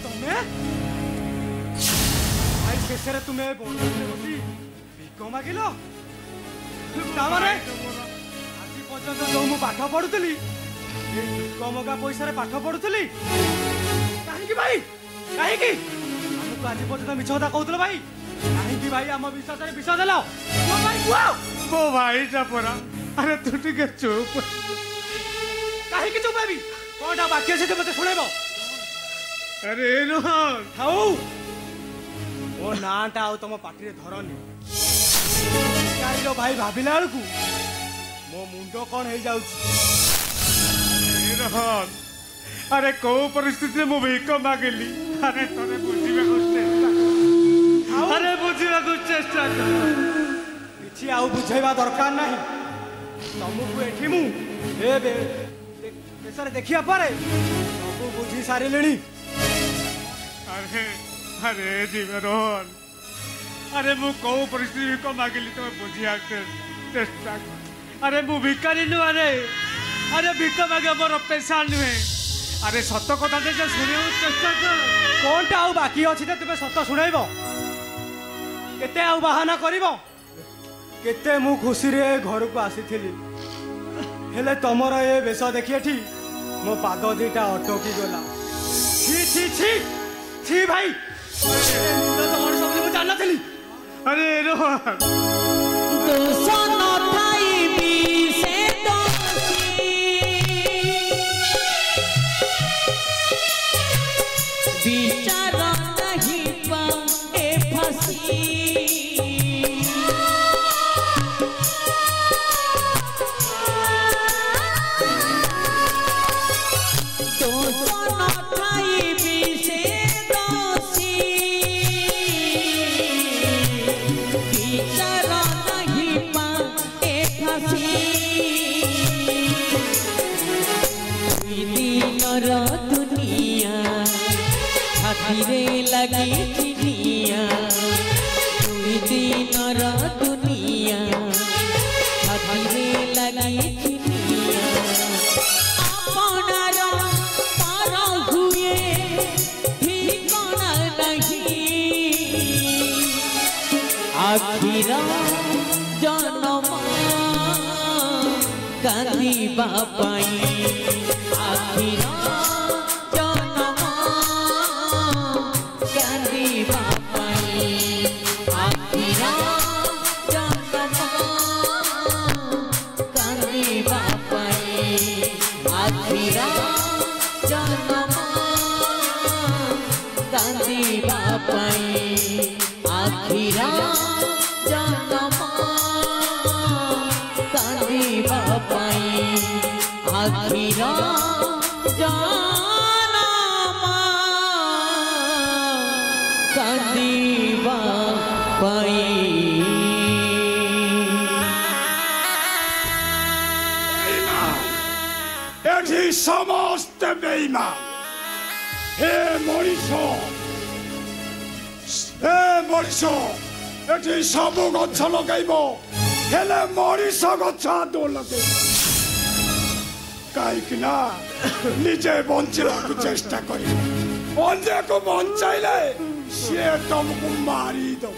तुम्हें भाई शेष तुम्हें बसी भिक मागिल आज पर्यटन जो मुझे पाठ पढ़ुली भिक मगा पैसा पाठ पढ़ुली कहीं भाई कहीं आमको आज पर्यटन मिछ कथा कहूल भाई कहीं भाई आम विश्वास विष देल मो भाई परा अरे तू टे चुप कहीं चुप हेबी कौन बाकी अच्छे मत शुणेब अरे रोहन थाऊ मो नाटा आ तुम पार्टी धरनी भाई भाविला बेलू मो मुंड कौन हो जाऊँ रोहन अरे कौ परिस्थिति मु भिक मागिली अरे तोरे बुझा अरे बुझा चेष्टा किसी आउ बुझेबा दरकार नहीं तुमको एठी मु देश देखिया पर सब बुझी सारे अरे अरे जीवन अरे मु कौ परिस्थिति भिक मागिली तुम बुझा चेष्टा अरे मु भिकारी नु अरे भिक मागे मोर पेशा नुहे अरे सत कथा दे शुणा चेष्टा कर कौन टा आउ बाकी अच्छी तुम सत शुणेब केते आउ बाहाना करिब केते मु खुशी रे घर को आसी हेले तमर ए बेश देखी एठी मो पाद दीटा अटकी गला छी छी छी छी भाई तमर सब मु जान नथली अरे रोहन दोष न थाई भी से विचार नहीं पाए फसी दोष न थाई भी से दोषी विचार नहीं पाए फसी दिनर दुनिया हाथीरे लगी चिनिया दुई दिनर दुनिया हाथीरे लगी चिनिया अपनार पार हुए ठिकाना नहीं आखिर जन्म कांदिबा पाई आखिर आखिरा जन्म कांदिबा पाई आखिरा जन्म कांदिबा पाई एठी समस्त बेईमान हे मनीष एठी सब गछ लगैब हेले मनीष गछ आदो लगे कहीं निजे बंचा चेष्टा कर अन्य को बचाइले सी तुमको मारी दो